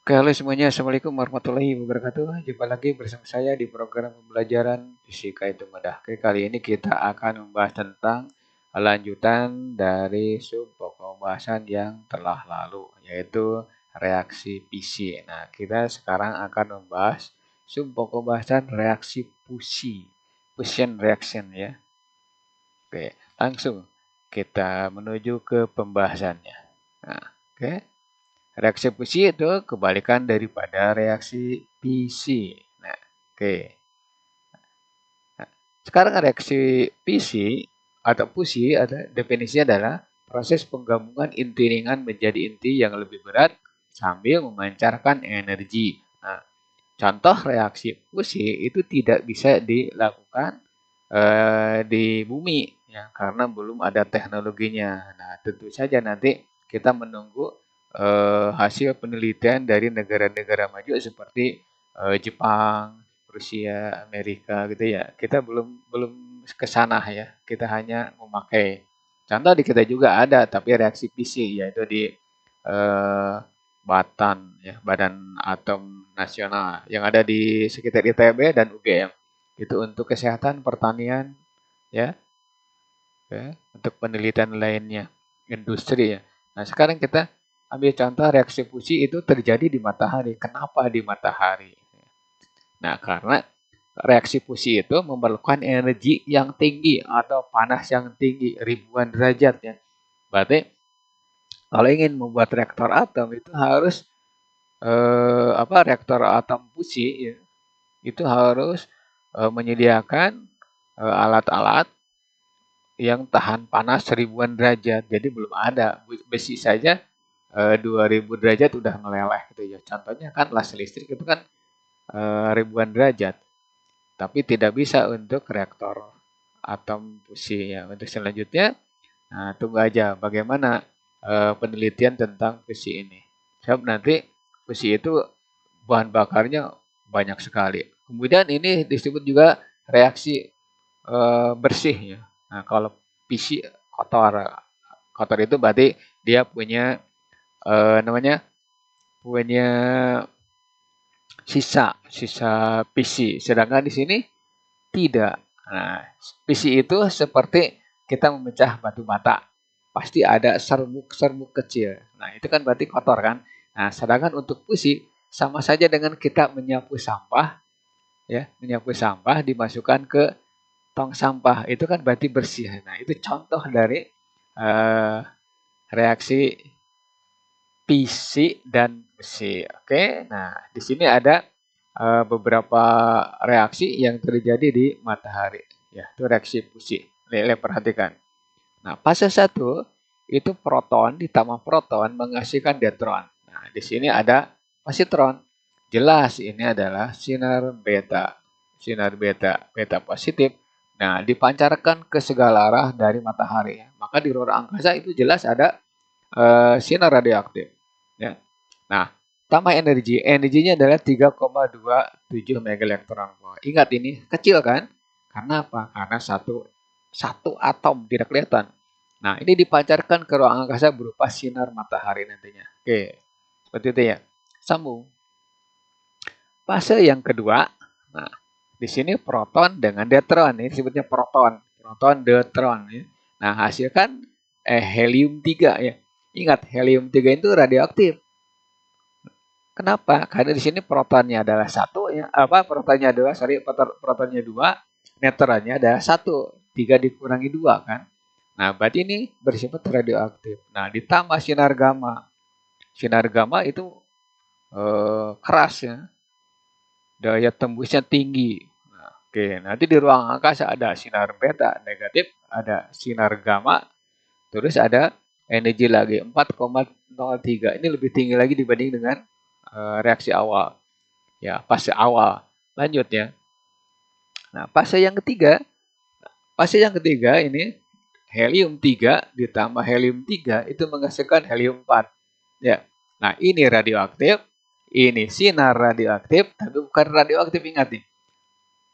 Oke, halo semuanya. Assalamualaikum warahmatullahi wabarakatuh. Jumpa lagi bersama saya di program pembelajaran Fisika itu Mudah. Oke, kali ini kita akan membahas tentang lanjutan dari sub pokok bahasan yang telah lalu, yaitu reaksi fisi. Nah, kita sekarang akan membahas sub pokok bahasan reaksi fusi, fusion reaction ya. Oke, langsung kita menuju ke pembahasannya. Nah, oke. Reaksi fusi itu kebalikan daripada reaksi fisi. Nah, oke. Nah, sekarang reaksi fisi atau fusi ada definisinya adalah proses penggabungan inti ringan menjadi inti yang lebih berat sambil memancarkan energi. Nah, contoh reaksi fusi itu tidak bisa dilakukan di bumi ya karena belum ada teknologinya. Nah, tentu saja nanti kita menunggu hasil penelitian dari negara-negara maju seperti Jepang, Rusia, Amerika gitu ya. Kita belum belum ke sana ya. Kita hanya memakai. Contoh di kita juga ada, tapi reaksi fisi yaitu di eh, Batan ya, Badan Atom Nasional yang ada di sekitar ITB dan UGM. Itu untuk kesehatan pertanian ya, untuk penelitian lainnya, industri ya. Nah, sekarang kita ambil contoh reaksi fusi itu terjadi di matahari. Kenapa di matahari? Nah, karena reaksi fusi itu memerlukan energi yang tinggi atau panas yang tinggi, ribuan derajat ya. Berarti kalau ingin membuat reaktor atom itu harus reaktor atom fusi ya, itu harus menyediakan alat-alat yang tahan panas ribuan derajat. Jadi belum ada. Besi saja 2000 derajat udah meleleh gitu ya. Contohnya kan las listrik itu kan ribuan derajat. Tapi tidak bisa untuk reaktor atom fusi ya. Untuk selanjutnya, nah, tunggu aja bagaimana penelitian tentang fusi ini. Sebab nanti fusi itu bahan bakarnya banyak sekali. Kemudian ini disebut juga reaksi bersih ya. Nah, kalau PC kotor, kotor itu berarti dia punya namanya punya sisa PC. Sedangkan di sini tidak. Nah, PC itu seperti kita memecah batu bata. Pasti ada serbuk-serbuk kecil. Nah, itu kan berarti kotor kan. Nah, sedangkan untuk fusi sama saja dengan kita menyapu sampah ya, menyapu sampah dimasukkan ke tong sampah itu kan berarti bersih. Nah, itu contoh dari uh, reaksi fisi dan besi. Oke, nah di sini ada beberapa reaksi yang terjadi di matahari. Ya, itu reaksi fusi. Lele perhatikan. Nah, fase 1 itu proton ditambah proton menghasilkan deuteron. Nah, di sini ada positron. Jelas ini adalah sinar beta. Sinar beta, beta positif. Nah, dipancarkan ke segala arah dari matahari. Maka di ruang angkasa itu jelas ada sinar radioaktif. Ya. Nah, tambah energi. Energinya adalah 3,27 megaelektron volt. Ingat ini kecil kan? Karena apa? Karena satu atom tidak kelihatan. Nah, ini dipancarkan ke ruang angkasa berupa sinar matahari nantinya. Oke, seperti itu ya. Sambung. Fase yang kedua, nah, di sini proton dengan deuteron. Ini disebutnya proton. Proton, deuteron. Ya. Nah, hasilkan helium 3 ya. Ingat, helium 3 itu radioaktif. Kenapa? Karena di sini protonnya adalah satu, ya. Protonnya adalah, protonnya 2, neutronnya adalah 1. 3 dikurangi 2 kan. Nah, berarti ini bersifat radioaktif. Nah, ditambah sinar gamma. Sinar gamma itu keras ya. Daya tembusnya tinggi. Nah, oke, nanti di ruang angkasa ada sinar beta negatif, ada sinar gamma, terus ada energi lagi 4,03. Ini lebih tinggi lagi dibanding dengan reaksi awal. Ya, fase awal. Lanjut ya. Nah, fase yang ketiga ini helium 3 ditambah helium 3 itu menghasilkan helium 4. Ya. Nah, ini radioaktif, ini sinar radioaktif, tapi bukan radioaktif, ingat nih.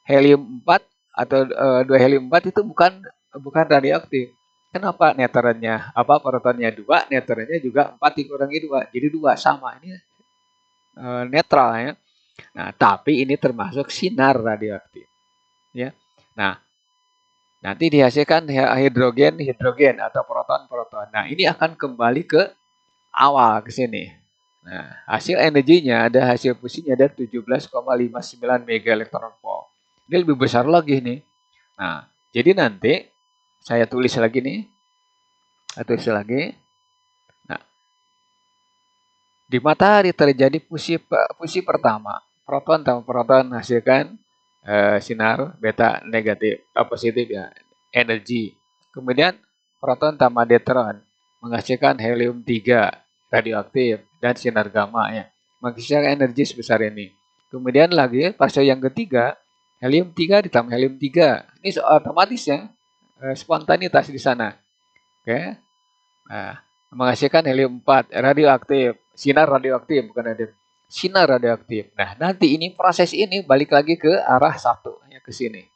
Helium 4 atau 2 helium 4 itu bukan radioaktif. Kenapa? Neutronnya protonnya 2, neutronnya juga 4 dikurangi 2. Jadi 2 sama. Ini netral ya. Nah, tapi ini termasuk sinar radioaktif ya. Nah, nanti dihasilkan hidrogen atau proton-proton. Nah, ini akan kembali ke awal ke sini. Nah, hasil energinya ada hasil fusinya ada 17,59 mega elektron volt. Ini lebih besar lagi nih. Nah, jadi nanti saya tulis lagi nih. Saya tulis lagi. Nah, di matahari terjadi fusi pertama. Proton tambah proton hasilkan sinar beta negatif, positif ya, energi. Kemudian proton tambah deuteron menghasilkan helium 3 radioaktif dan sinar gamma ya. Menghasilkan energi sebesar ini. Kemudian lagi fase yang ketiga, helium 3 ditambah helium 3. Ini otomatis ya, spontanitas di sana. Oke. Nah, menghasilkan helium 4 radioaktif, sinar radioaktif bukan radioaktif. Sinar radioaktif. Nah, nanti ini proses ini balik lagi ke arah satu ya ke sini.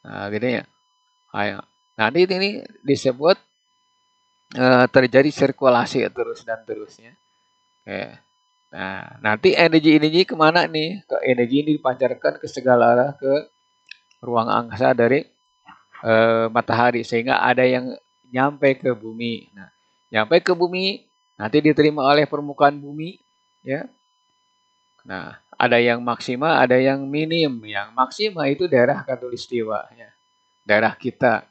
Nah, gini ya. Ayo. Nanti ini disebut terjadi sirkulasi terus dan terusnya. Oke. Nah, nanti energi kemana nih? Ke energi ini dipancarkan ke segala arah ke ruang angkasa dari matahari sehingga ada yang nyampe ke bumi. Nah, nyampe ke bumi nanti diterima oleh permukaan bumi, ya. Nah, ada yang maksima, ada yang minim. Yang maksima itu daerah Khatulistiwa, ya. Daerah kita.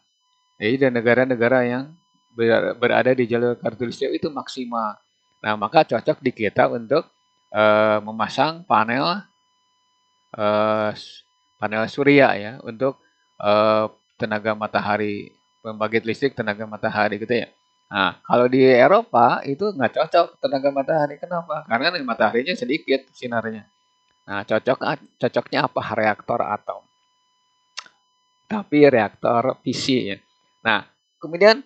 Jadi negara-negara yang berada di jalur Khatulistiwa itu maksima. Nah, maka cocok di kita untuk memasang panel uh, panel surya ya untuk tenaga matahari, pembangkit listrik tenaga matahari gitu ya. Nah, kalau di Eropa itu nggak cocok tenaga matahari. Kenapa? Karena mataharinya sedikit sinarnya. Nah, cocoknya apa? Reaktor atom. Tapi reaktor fissi ya. Nah, kemudian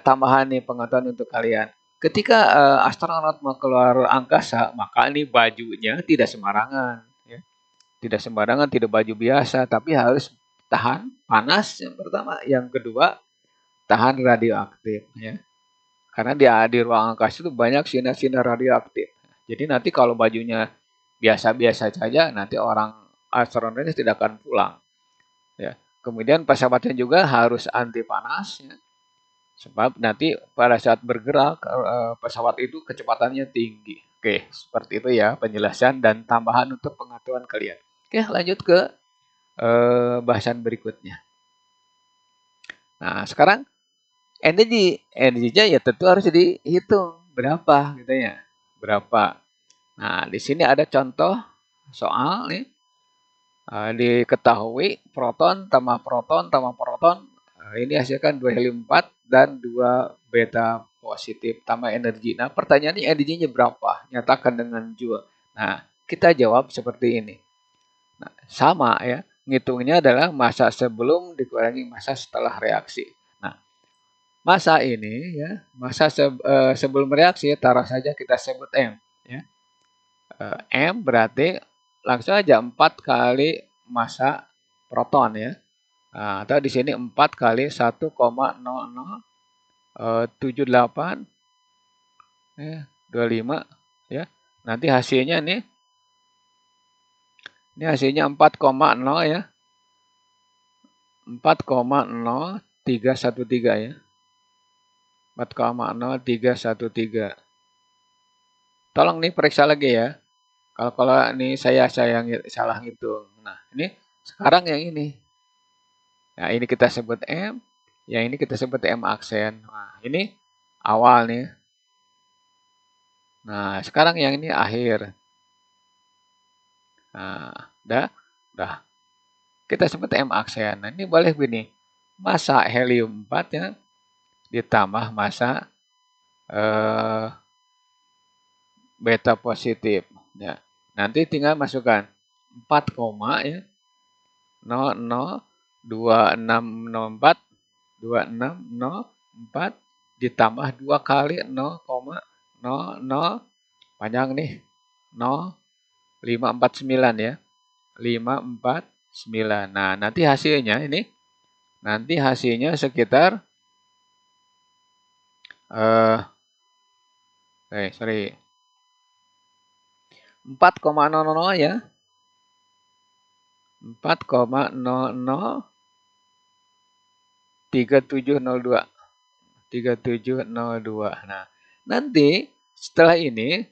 tambahan nih pengetahuan untuk kalian. Ketika astronot mau keluar angkasa, maka ini bajunya tidak sembarangan. Ya. Tidak sembarangan, tidak baju biasa, tapi harus tahan panas yang pertama. Yang kedua, tahan radioaktif. Ya. Karena di ruang angkasa itu banyak sinar-sinar radioaktif. Jadi nanti kalau bajunya biasa-biasa saja, nanti orang astronotnya tidak akan pulang. Ya. Kemudian pesawatnya juga harus anti panas, ya. Sebab nanti pada saat bergerak pesawat itu kecepatannya tinggi. Oke, seperti itu ya penjelasan dan tambahan untuk pengetahuan kalian. Oke, lanjut ke bahasan berikutnya. Nah, sekarang energinya ya tentu harus dihitung berapa gitu ya. Berapa. Nah, di sini ada contoh soal nih. Diketahui proton tambah proton ini hasilkan 2 helium 4 dan 2 beta positif tambah energi. Nah, pertanyaannya energinya berapa? Nyatakan dengan joule. Nah, kita jawab seperti ini. Nah, sama ya. Ngitungnya adalah massa sebelum dikurangi massa setelah reaksi. Nah, massa ini ya, massa sebelum reaksi taruh saja kita sebut M ya. M berarti langsung aja 4 kali massa proton ya. Nah, atau di sini 4 kali 1,0078 ya, 25 ya. Nanti hasilnya nih ini hasilnya 4,0 ya. 4,0313 ya. 4,0313. Tolong nih periksa lagi ya. Kalau ini saya salah ngitung. Nah, ini sekarang yang ini. Nah, ini kita sebut M, yang ini kita sebut M aksen. Nah, ini awal nih. Nah, sekarang yang ini akhir. Nah, udah. Kita sebut M aksen. Nah, ini boleh begini. Massa helium 4 ya ditambah massa beta positif. Ya. Nanti tinggal masukkan 4, ya. 0,2604 ditambah 2 kali 0,00 panjang nih 0,549 ya. 549. Nah, nanti hasilnya sekitar sorry. 4,00 ya. 4,003702. 3702. Nah, nanti setelah ini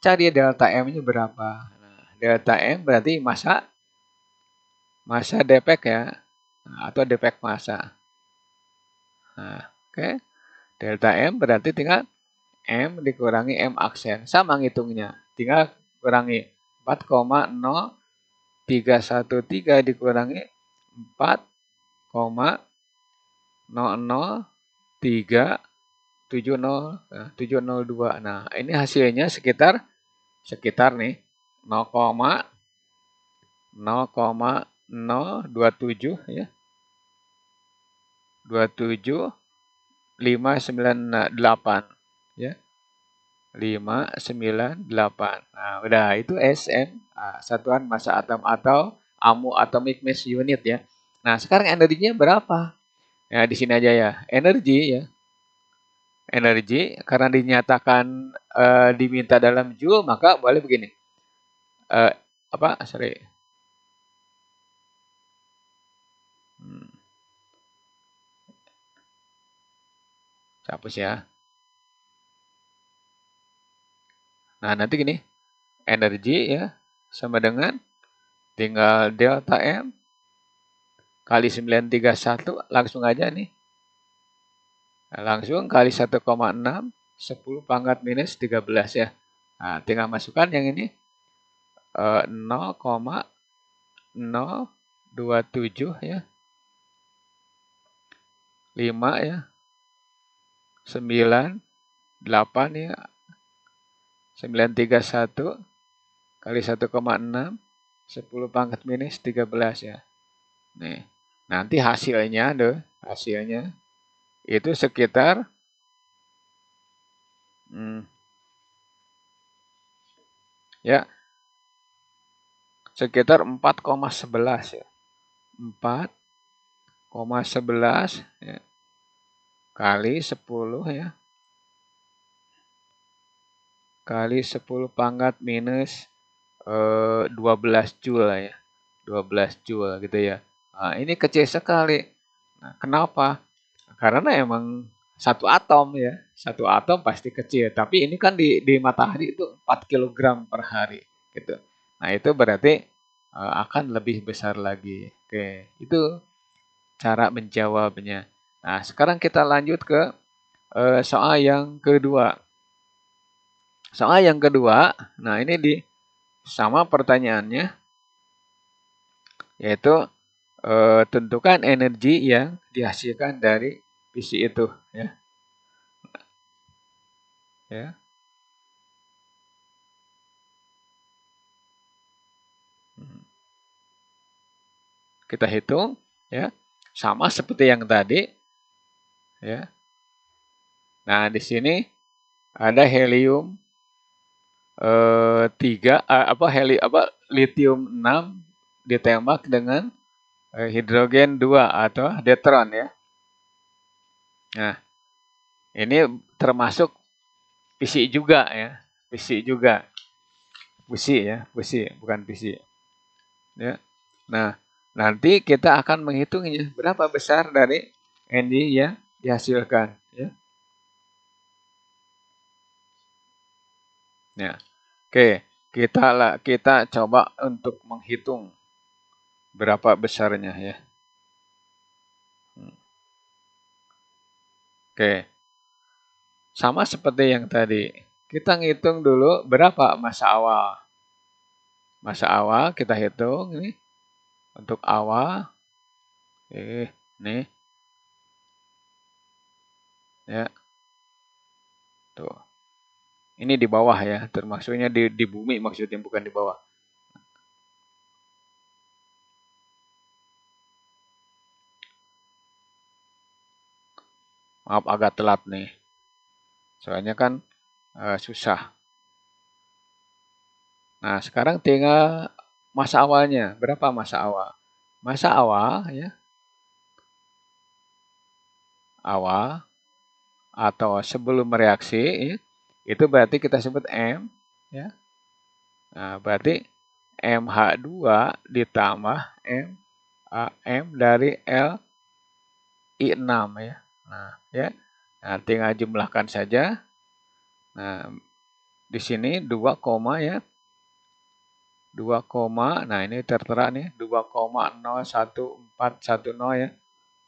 cari delta M-nya berapa. Nah, delta M berarti masa defek ya. Nah, atau defek massa. Nah, oke. Delta M berarti tinggal M dikurangi M aksen. Sama ngitungnya. Tinggal kurangi 4,0313 dikurangi 4,00370 Nah, ini hasilnya sekitar nih 0,027 ya. 27598 ya. 598. Nah, udah itu SN, satuan massa atom atau AMU atomic mass unit ya. Nah, sekarang energinya berapa? Ya, di sini aja ya. Energi ya. Energi karena dinyatakan diminta dalam joule, maka boleh begini. Sorry. Hapus ya. Nah, nanti gini. Energi ya sama dengan tinggal delta M kali 931 langsung aja nih. Nah, langsung kali 1,6 10 pangkat minus 13 ya. Nah, tinggal masukkan yang ini 0,027 ya. 5 ya. 9 8 ya. 931 kali 1,6 10 pangkat minus 13 ya. Nih, nanti hasilnya itu sekitar sekitar 4,11 ya. 4,11 ya. Kali 10 ya. Kali 10 pangkat minus 12 joule ya. 12 joule gitu ya. Nah, ini kecil sekali. Nah, kenapa? Karena emang satu atom ya. Satu atom pasti kecil. Tapi ini kan di matahari itu 4 kg per hari gitu. Nah, itu berarti akan lebih besar lagi. Oke, itu cara menjawabnya. Nah, sekarang kita lanjut ke soal yang kedua. Soal yang kedua, nah ini sama pertanyaannya, yaitu tentukan energi yang dihasilkan dari fisik itu, ya. Ya. Kita hitung, ya, sama seperti yang tadi, ya. Nah di sini ada helium 3, litium 6 ditembak dengan hidrogen 2 atau deuteron ya. Nah, ini termasuk fisik juga ya, fisik juga. Fusi ya, fusi bukan fisik. Ya. Nah, nanti kita akan menghitungnya berapa besar dari energi yang dihasilkan ya. Ya. Oke, kita coba untuk menghitung berapa besarnya ya. Oke. Sama seperti yang tadi. Kita ngitung dulu berapa massa awal. Massa awal kita hitung ini. Untuk awal. Nih. Ya. Tuh. Ini di bawah ya, termasuknya di bumi maksudnya, bukan di bawah. Maaf agak telat nih. Soalnya kan susah. Nah, sekarang tinggal massa awalnya. Berapa massa awal? Massa awal ya. Awal atau sebelum reaksi ya, itu berarti kita sebut M ya. Nah, berarti MH2 ditambah M dari LI6 ya. Nah, ya. Nah, tinggal jumlahkan saja. Nah, di sini 2, ya. 2, nah ini tertera nih 2,01410 ya.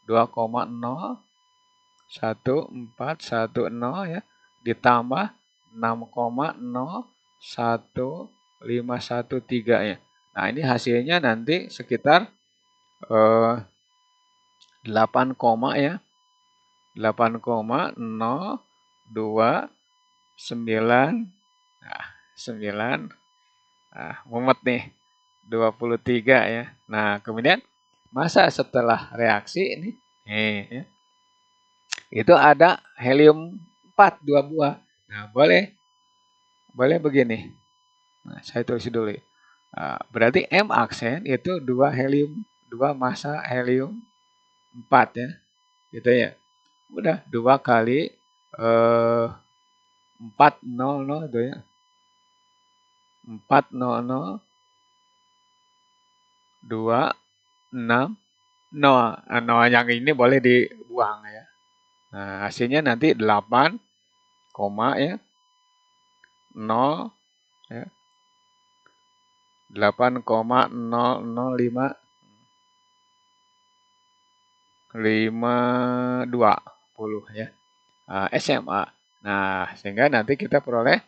2,01410 ya ditambah 6,01513 ya. Nah, ini hasilnya nanti sekitar 8, ya. 8,029 mumet nih 23 ya. Nah, kemudian masa setelah reaksi ini ya, itu ada helium 4 2 buah. Nah, boleh begini. Nah, saya tulis dulu. Berarti M aksen itu 2 helium, 2 massa helium 4 ya. Gitu ya. Udah 2 kali 400 itu ya. 400 2 6 0. Nah, yang ini boleh dibuang ya. Nah, hasilnya nanti 8, ya. 0 ya. 8,005520 ya. SMA. Nah, sehingga nanti kita peroleh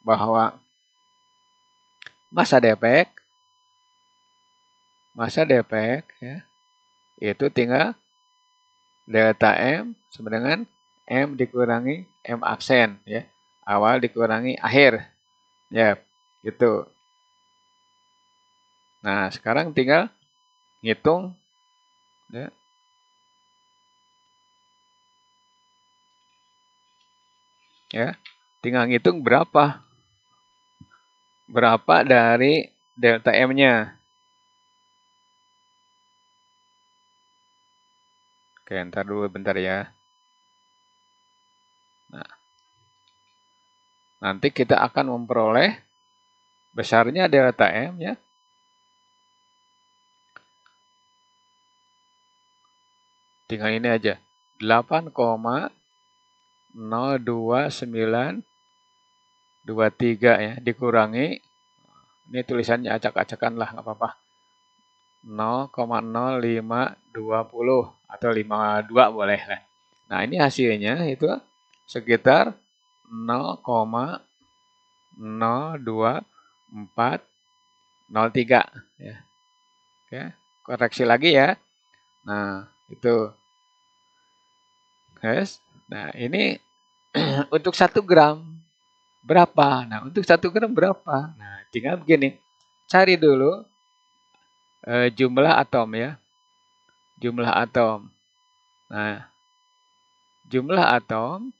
bahwa massa defek ya, itu tinggal delta M sama dengan M dikurangi M absen ya. Awal dikurangi akhir. Ya, gitu. Nah, sekarang tinggal ngitung ya. Ya. Tinggal ngitung berapa dari delta M-nya. Oke, ntar dulu bentar ya. Nah, nanti kita akan memperoleh besarnya delta M ya. Tinggal ini aja. 8,02923 ya. Dikurangi. Ini tulisannya acak-acakan lah, nggak apa-apa. 0,0520 atau 52 boleh lah. Nah, ini hasilnya itu sekitar 0,02403 ya. Oke, koreksi lagi ya. Nah, itu. Yes. Nah, ini untuk 1 gram berapa? Nah, untuk 1 gram berapa? Nah, tinggal begini. Cari dulu jumlah atom ya. Jumlah atom. Nah, jumlah atom.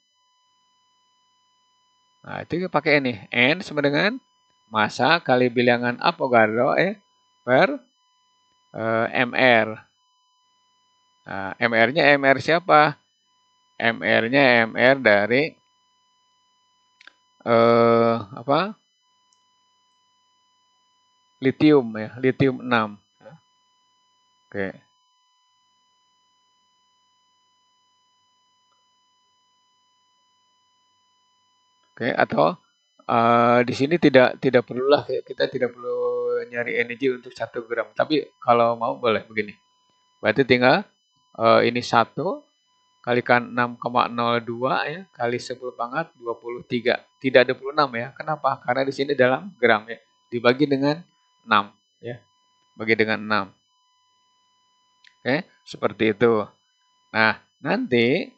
Nah, itu pakai ini. N sama dengan massa kali bilangan Avogadro per MR. Nah, MR-nya MR siapa? MR-nya MR dari apa? Litium ya, litium 6. Oke. Oke, atau di sini tidak perlulah kita tidak perlu nyari energi untuk 1 gram. Tapi kalau mau boleh begini. Berarti tinggal ini 1 kalikan 6,02 ya kali 10 pangkat 23. Tidak 26 ya. Kenapa? Karena di sini dalam gram ya. Dibagi dengan 6 ya. Bagi dengan 6. Oke, seperti itu. Nah, nanti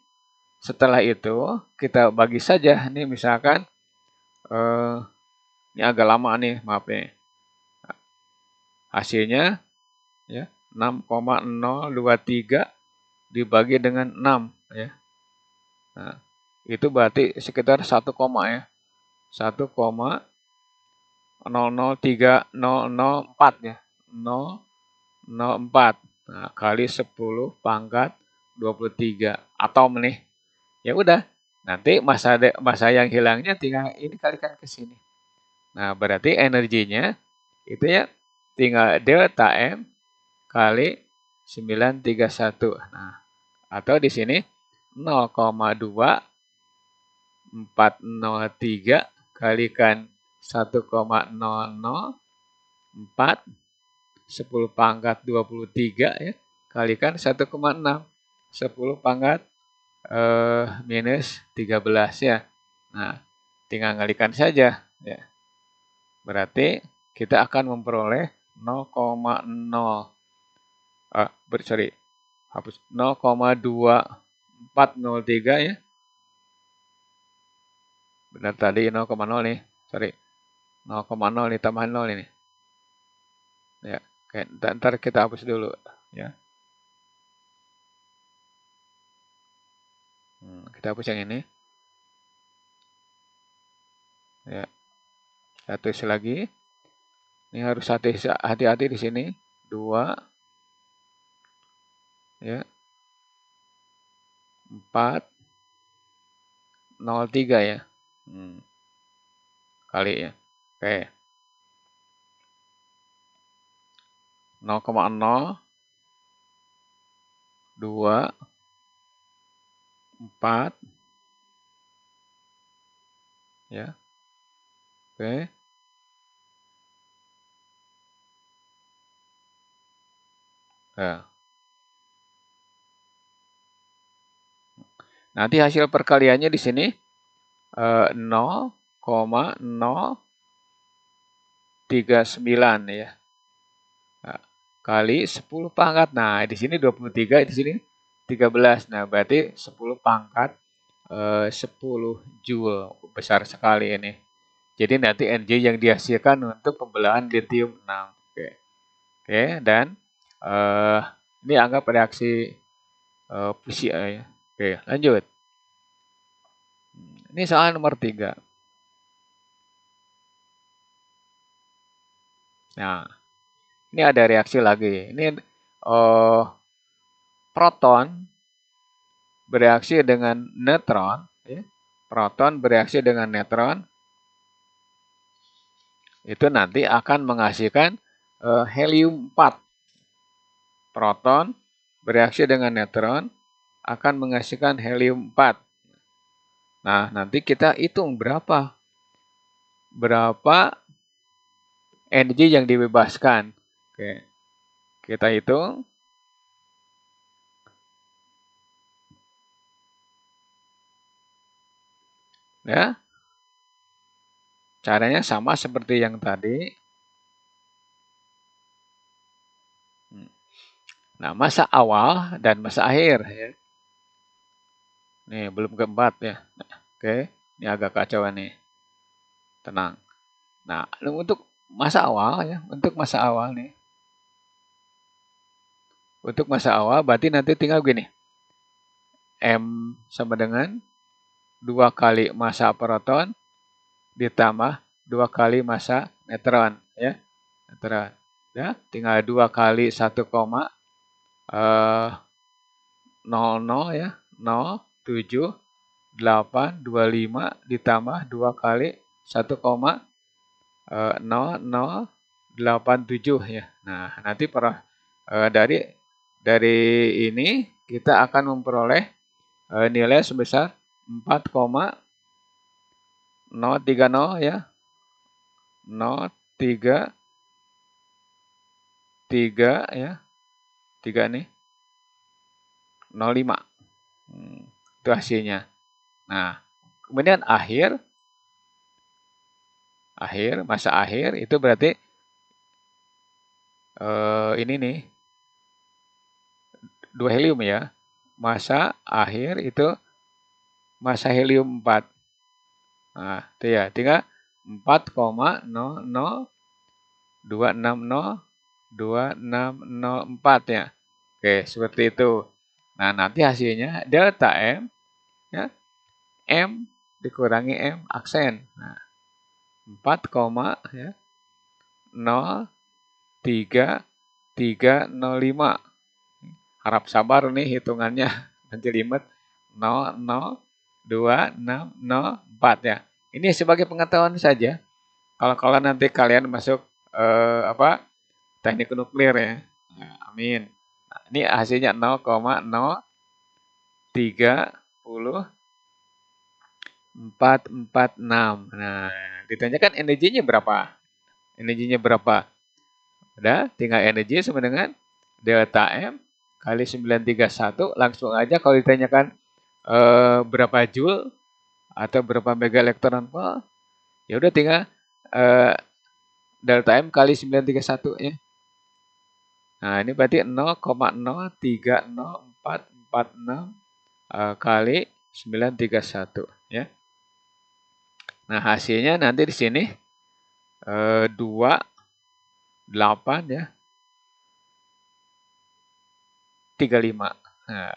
setelah itu kita bagi saja nih misalkan ini agak lama nih, maaf nih. Hasilnya ya 6,023 dibagi dengan 6 ya. Nah, itu berarti sekitar 1, ya. 1,003004 ya. 004. Nah, kali 10 pangkat 23 atom nih. Ya udah, nanti massa yang hilangnya tinggal ini kalikan ke sini. Nah, berarti energinya itu ya tinggal delta M kali 931. Nah, atau di sini 0,2403 kalikan 1,004 10 pangkat 23 ya, kalikan 1,6 10 pangkat minus 13 ya. Nah, tinggal kalikan saja ya. Berarti kita akan memperoleh 0,2403 ya. Benar tadi 0,0 nih, sorry. 0,0 ditambah 0 ini. Ya, oke, ntar kita hapus dulu ya. Kita hapus yang ini. Ya. Satu lagi. Ini harus hati-hati di sini. 2 ya. 4 03 ya. Kali ya. Oke. 0,0 2 4 ya. Oke. Nah. Nanti hasil perkaliannya di sini 0,039 ya. Nah, kali 10 pangkat. Nah, di sini 23, di sini 13. Nah, berarti 10 pangkat 10 Joule. Besar sekali ini. Jadi nanti energi yang dihasilkan untuk pembelahan lithium 6. Oke, dan ini anggap reaksi fusi ya. Oke, lanjut. Ini soal nomor 3. Nah, ini ada reaksi lagi. Ini proton bereaksi dengan neutron. Ya. Proton bereaksi dengan neutron. Itu nanti akan menghasilkan helium 4. Proton bereaksi dengan neutron akan menghasilkan helium 4. Nah, nanti kita hitung berapa energi yang dibebaskan. Oke. Kita hitung. Ya. Caranya sama seperti yang tadi. Nah, masa awal dan masa akhir ya. Nih, belum keempat ya. Oke, ini agak kacau nih. Tenang. Nah, untuk masa awal ya, untuk masa awal nih. Untuk masa awal berarti nanti tinggal gini. M sama dengan 2 kali massa proton ditambah 2 kali massa neutron ya. Neutron. Ya, tinggal 2 kali 1,00 ya. 0,7825 ditambah 2 kali 1,0087 ya. Nah, nanti dari ini kita akan memperoleh nilai sebesar 4,030 ya. 033 ya. 3 nih. 05. Itu hasilnya. Nah, kemudian masa akhir itu berarti ini nih 2 helium ya. Masa akhir itu masa helium 4. Nah, itu ya, tinggal 4,002602604 ya. Oke, seperti itu. Nah, nanti hasilnya delta M ya. M dikurangi M aksen. Nah, 4,03305. Harap sabar nih hitungannya. Nanti limet 0,02604 ya. Ini sebagai pengetahuan saja. kalau nanti kalian masuk teknik nuklir ya. Nah, amin. Nah, ini hasilnya 0,030446. Nah, ditanyakan energinya berapa? Energinya berapa? Udah, tinggal energi sama dengan delta M kali 931. Langsung aja kalau ditanyakan berapa joule atau berapa mega elektron volt, ya udah tinggal eh, delta M kali 931 ya. Nah, ini berarti 0,030446 kali 931 ya. Nah, hasilnya nanti di sini 28 ya. 35. Nah,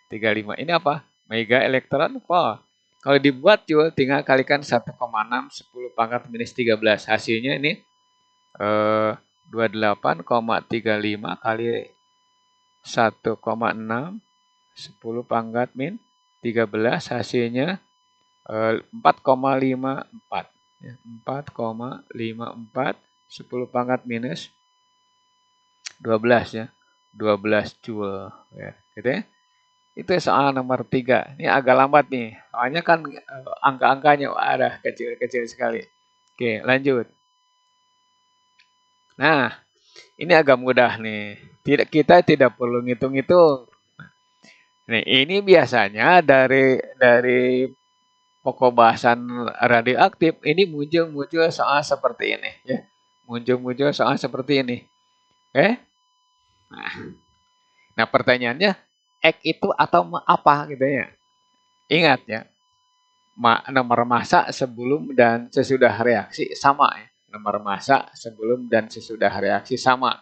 35 ini apa? Mega elektron volt. Kalau dibuat joule tinggal kalikan 1,6 10 pangkat minus 13. Hasilnya ini 28,35 kali 1,6 10 pangkat min 13 hasilnya 4,54 ya, 4,54 10 pangkat minus 12 ya, 12 joule ya, gitu ya. Itu soal nomor 3. Ini agak lambat nih, soalnya kan angka-angkanya ada kecil-kecil sekali. Oke, lanjut. Nah, ini agak mudah nih. Kita tidak perlu ngitung-ngitung. Nih, ini biasanya dari pokok bahasan radioaktif ini muncul soal seperti ini ya. Muncul soal seperti ini. Oke? Nah, pertanyaannya X itu atau apa gitu ya. Ingat ya, nomor massa sebelum dan sesudah reaksi sama ya. Nomor massa sebelum dan sesudah reaksi sama.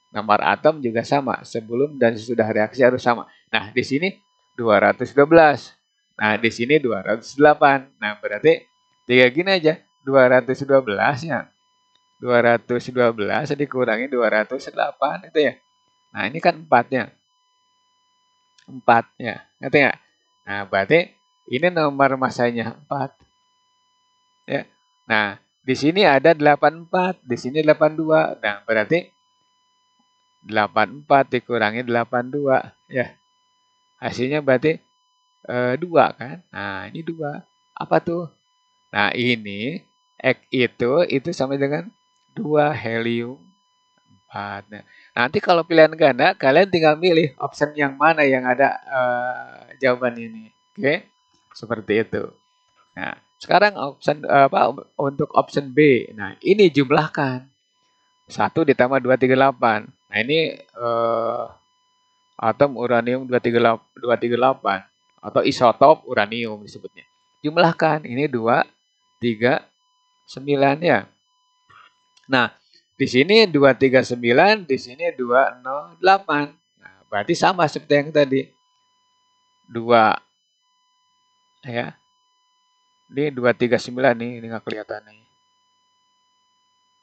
Nomor atom juga sama, sebelum dan sesudah reaksi harus sama. Nah, di sini 212. Nah, di sini 208. Nah, berarti tiga gini aja. 212 ya. 212 dikurangi 208 itu ya. Nah, ini kan 4-nya. 4-nya. Ngerti nggak? Nah, berarti ini nomor massanya 4. Ya. Nah, di sini ada 84, di sini 82. Nah, berarti 84 dikurangi 82 ya. Hasilnya berarti 2 kan? Nah, ini 2. Apa tuh? Nah, ini X itu sama dengan 2 helium 4. Nah, nanti kalau pilihan ganda kalian tinggal milih option yang mana yang ada jawaban ini. Oke? Seperti itu. Nah, sekarang option untuk option B. Nah, ini jumlahkan. 1 ditambah 238. Nah, ini atom uranium 238 atau isotop uranium disebutnya. Jumlahkan ini 239 ya. Nah, di sini 239, di sini 208. Nah, berarti sama seperti yang tadi. 2 ya. Ini 239 nih, ini nggak kelihatan nih.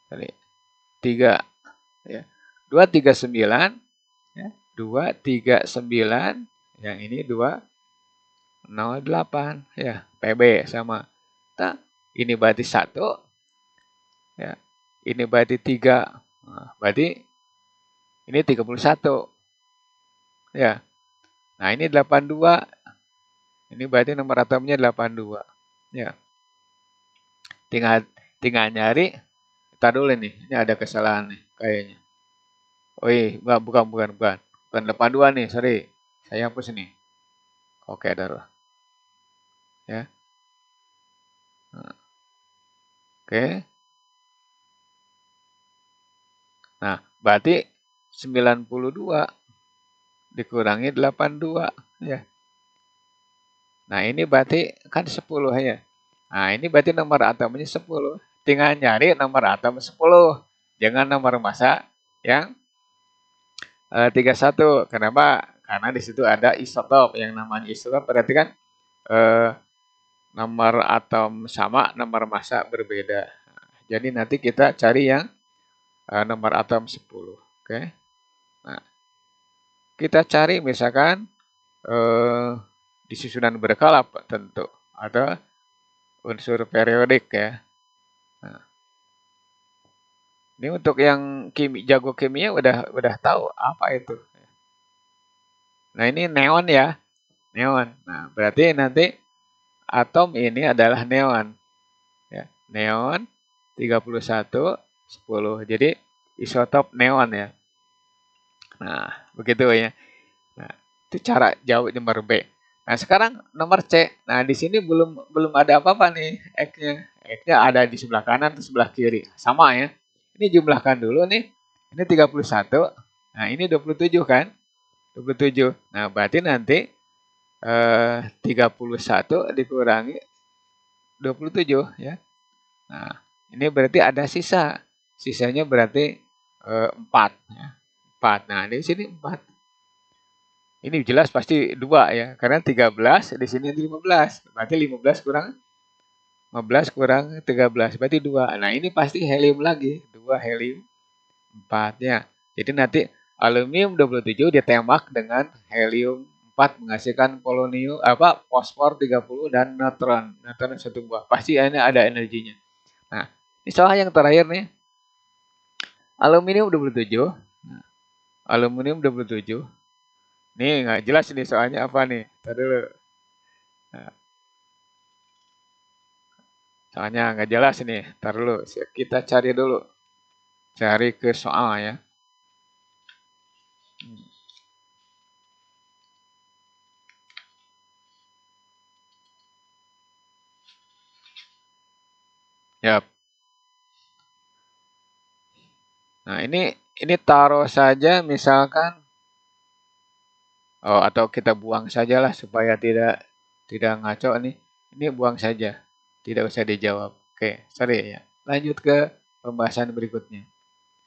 Tadi 3 ya. 239 ya. 239 yang ini 208 ya. PB sama. Nah, ini berarti 1 ya. Ini berarti 3. Nah, berarti ini 31 ya. Nah, ini 82. Ini berarti nomor atomnya 82. Ya. Tinggal nyari. Kita dulu nih. Ini ada kesalahan nih kayaknya. Oh iya, bukan. Bukan 82 nih, sorry. Saya hapus ini. Oke, darurat. Ya. Nah, oke. Nah, berarti 92 dikurangi 82 ya. Nah, ini berarti kan 10 ya. Nah, ini berarti nomor atomnya 10. Tinggal nyari nomor atom 10. Jangan nomor massa yang 31. Kenapa? Karena di situ ada isotop. Yang namanya isotop berarti kan nomor atom sama, nomor massa berbeda. Jadi nanti kita cari yang nomor atom 10. Oke. Nah, kita cari misalkan di susunan berkala tentu. Ada unsur periodik ya. Nah, Ini untuk yang jago kimia udah tahu apa itu. Nah, ini neon ya, neon. Nah, berarti nanti atom ini adalah neon ya. Neon 31 10. Jadi isotop neon ya. Nah, begitu ya. Nah, itu cara jawab nomor B. Nah, sekarang nomor C. Nah, di sini belum belum ada apa-apa nih X-nya. X-nya ada di sebelah kanan atau sebelah kiri. Sama ya. Ini jumlahkan dulu nih. Ini 31. Nah, ini 27 kan? 27. Nah, berarti nanti 31 dikurangi 27 ya. Nah, ini berarti ada sisa. Sisanya berarti 4 ya. 4. Nah, di sini 4. Ini jelas pasti 2 ya, karena 13 di sini 15. Berarti 15 kurang 13 berarti 2. Nah, ini pasti helium lagi, 2 helium 4 ya. Jadi nanti aluminium 27 ditembak dengan helium 4 menghasilkan polonium fosfor 30 dan neutron. Neutron satu buah. Pasti ini ada energinya. Nah, ini soal yang terakhir nih. Aluminium 27. Nah, aluminium 27. Nih nggak jelas nih soalnya apa nih. Tadi dulu. Nah, soalnya nggak jelas nih. Ntar dulu. Kita cari dulu. Cari ke soal ya. Yap. Nah, ini taruh saja misalkan atau kita buang sajalah supaya tidak ngaco nih. Ini buang saja. Tidak usah dijawab. Oke, sorry ya. Lanjut ke pembahasan berikutnya.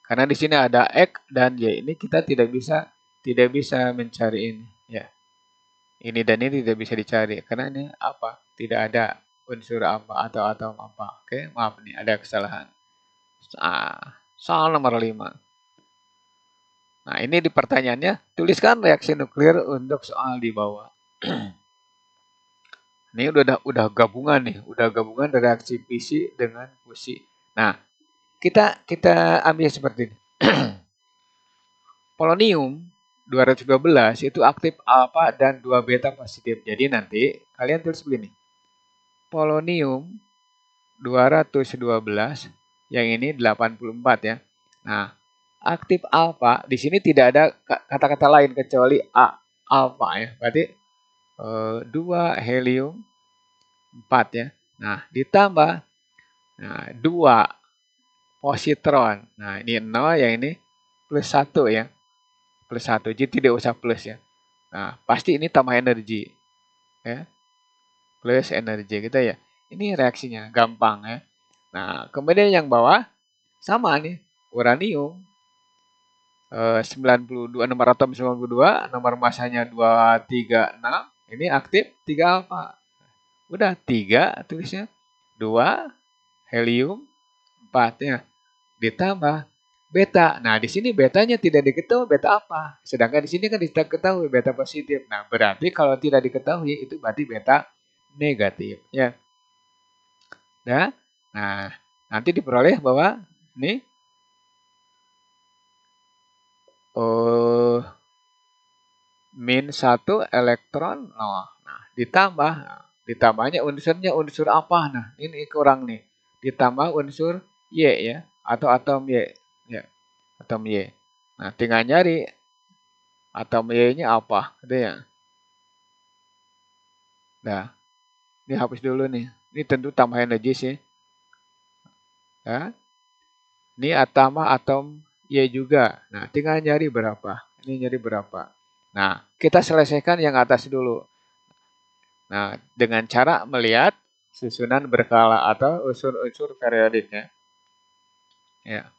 Karena di sini ada X dan Y. Ini kita tidak bisa mencari ini, ya. Ini dan ini tidak bisa dicari karena ini apa? Tidak ada unsur apa atau atom apa. Oke, maaf nih ada kesalahan. Soal nomor 5. Nah, ini di pertanyaannya, tuliskan reaksi nuklir untuk soal di bawah. Ini udah gabungan nih, udah gabungan reaksi fisi dengan fusi. Nah, kita ambil seperti ini. Polonium 212 itu aktif alfa dan 2 beta positif. Jadi nanti kalian tulis begini. Polonium 212 yang ini 84 ya. Nah, aktif alfa di sini tidak ada kata-kata lain kecuali alfa ya. Berarti 2 helium 4 ya. Nah, ditambah 2 positron. Nah, ini 0 yang ini plus 1 ya. Plus 1. Jadi tidak usah plus ya. Nah, pasti ini tambah energi. Ya. Plus energi gitu ya. Ini reaksinya gampang ya. Nah, kemudian yang bawah sama nih. Uranium 92 nomor atom 92, nomor masanya 236. Ini aktif 3 alfa. Udah 3 tulisnya. 2 helium 4 ya. Ditambah beta. Nah, di sini betanya tidak diketahui beta apa. Sedangkan di sini kan diketahui beta positif. Nah, berarti kalau tidak diketahui itu berarti beta negatif ya. Nah, nanti diperoleh bahwa ini min 1 elektron. Nah, ditambahnya unsurnya unsur apa? Nah, ini kurang nih. Ditambah unsur Y ya atau atom Y ya. Atom Y. Nah, tinggal nyari atom Y-nya apa, gitu ya. Nah, ini hapus dulu nih. Ini tentu tambah energi sih. Ya. Ini atom Y juga. Nah, tinggal nyari berapa. Ini nyari berapa. Nah, kita selesaikan yang atas dulu. Nah, dengan cara melihat susunan berkala atau unsur-unsur periodiknya. Ya.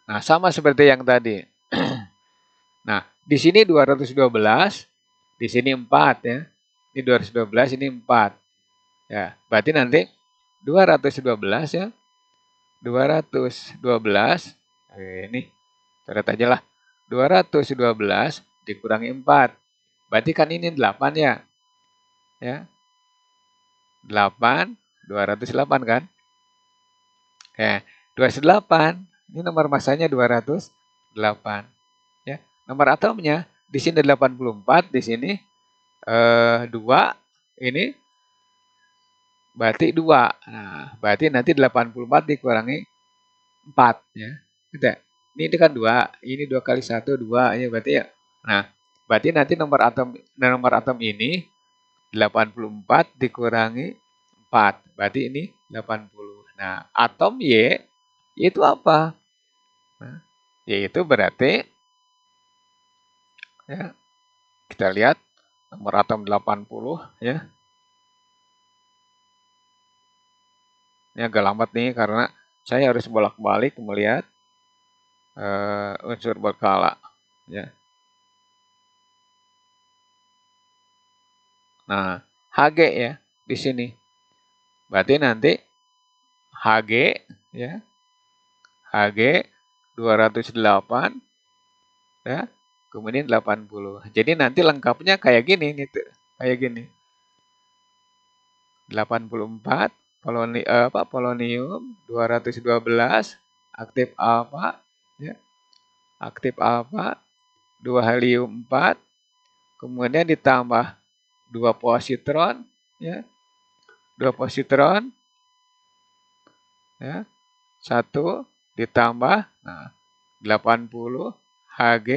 Nah, sama seperti yang tadi. Nah, di sini 212, di sini 4 ya. Ini 212, ini 4. Ya, berarti nanti 212 ya. 212 ini coret aja lah. 212 dikurangi 4. Berarti kan ini 8 ya. Ya. 8 208 kan? Oke. 208. Ini nomor masanya 208. Ya. Nomor atomnya di sini 84, di sini 2, ini berarti 2. Nah, berarti nanti 84 dikurangi 4 ya. Gitu. Ini kan 2, ini 2 kali 1 2 ya berarti ya. Nah, berarti nanti nomor atom ini 84 dikurangi 4. Berarti ini 80. Nah, atom Y itu apa? Nah, Y itu berarti ya, kita lihat nomor atom 80 ya. Ini agak lambat nih karena saya harus bolak-balik melihat unsur berkala ya. Nah, Hg ya di sini. Berarti nanti Hg ya. Hg 208 ya. Kemudian 80. Jadi nanti lengkapnya kayak gini gitu. Kayak gini. 84 polonium 212 aktif alfa ya. Aktif alfa 2 helium 4 kemudian ditambah 2 positron ya. 2 positron ya. 1 ditambah 80 Hg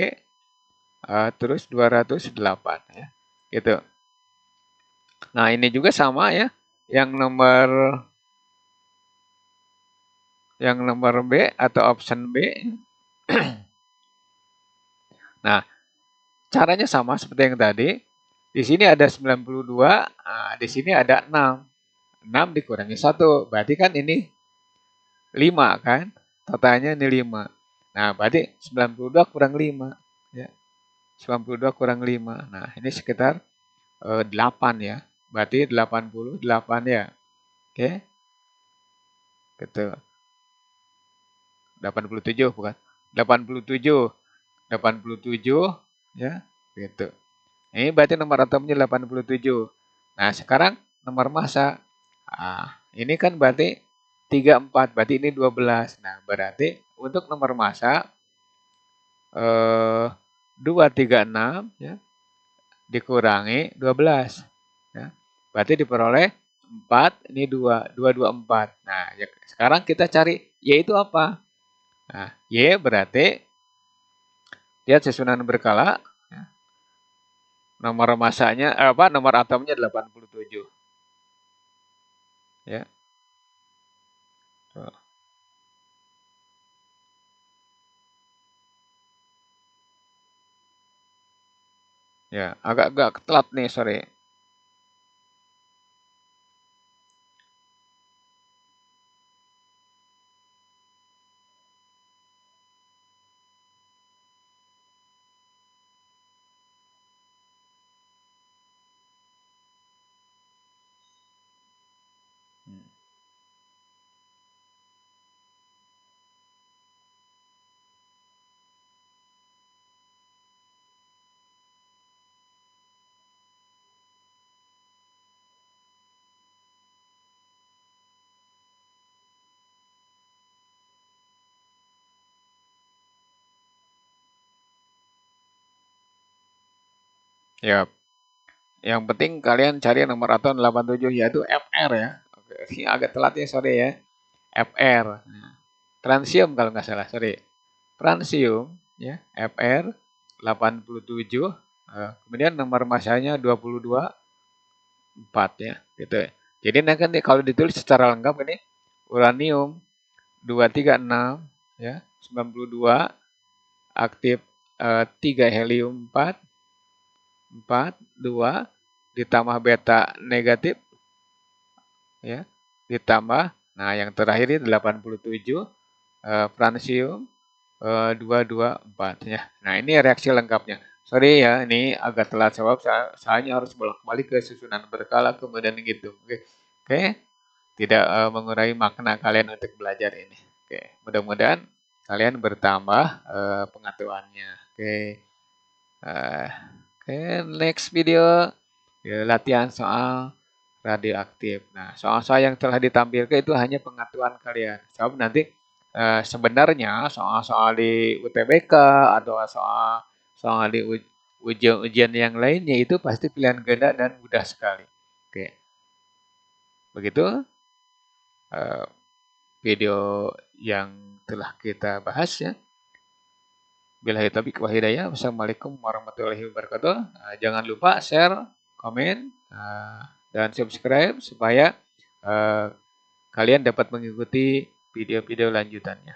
terus 208 ya. Gitu. Nah, ini juga sama ya. Yang nomor B atau option B. Nah, caranya sama seperti yang tadi. Di sini ada 92, di sini ada 6. 6 dikurangi 1, berarti kan ini 5 kan? Totalnya ini 5. Nah, berarti 92 kurang 5. Ya. 92 kurang 5. Nah, ini sekitar 8 ya. Berarti 88 ya. Oke. Gitu. 87 bukan. 87. 87 ya. Gitu. Ini berarti nomor atomnya 87. Nah, sekarang nomor massa. Ini kan berarti 34, berarti ini 12. Nah, berarti untuk nomor massa 236 ya, dikurangi 12. Ya. Berarti diperoleh 4, ini 2, 224. Nah, ya, sekarang kita cari Y itu apa? Nah, Y berarti lihat susunan berkala. Ya. Nomor massanya, nomor atomnya 87. Ya. Tuh. Ya, agak-agak telat nih, sorry. Ya, yang penting kalian cari nomor atom 87 yaitu Fr ya. Oke, ini agak telat ya, sorry ya. Fr. Nah, transium kalau nggak salah, sorry. Transium ya, Fr 87. Kemudian nomor massanya 22 4 ya, gitu ya. Jadi nanti kalau ditulis secara lengkap ini uranium 236 ya, 92 aktif 3 helium 4 2 ditambah beta negatif ya, ditambah nah yang terakhir ini 87 fransium 224 ya. Nah, ini reaksi lengkapnya. Sorry ya, ini agak telat sebab saya harus bolak-balik ke susunan berkala kemudian gitu. Oke. Oke. Tidak mengurangi makna kalian untuk belajar ini. Oke, mudah-mudahan kalian bertambah pengetahuannya. Oke. Oke, next video ya, latihan soal radioaktif. Nah, soal-soal yang telah ditampilkan itu hanya pengetahuan kalian. Sebab nanti sebenarnya soal-soal di UTBK atau soal di ujian-ujian yang lainnya itu pasti pilihan ganda dan mudah sekali. Oke, begitu eh, video yang telah kita bahas ya. Billahi taufiq wal hidayah. Wassalamualaikum warahmatullahi wabarakatuh. Jangan lupa share, komen, dan subscribe supaya kalian dapat mengikuti video-video lanjutannya.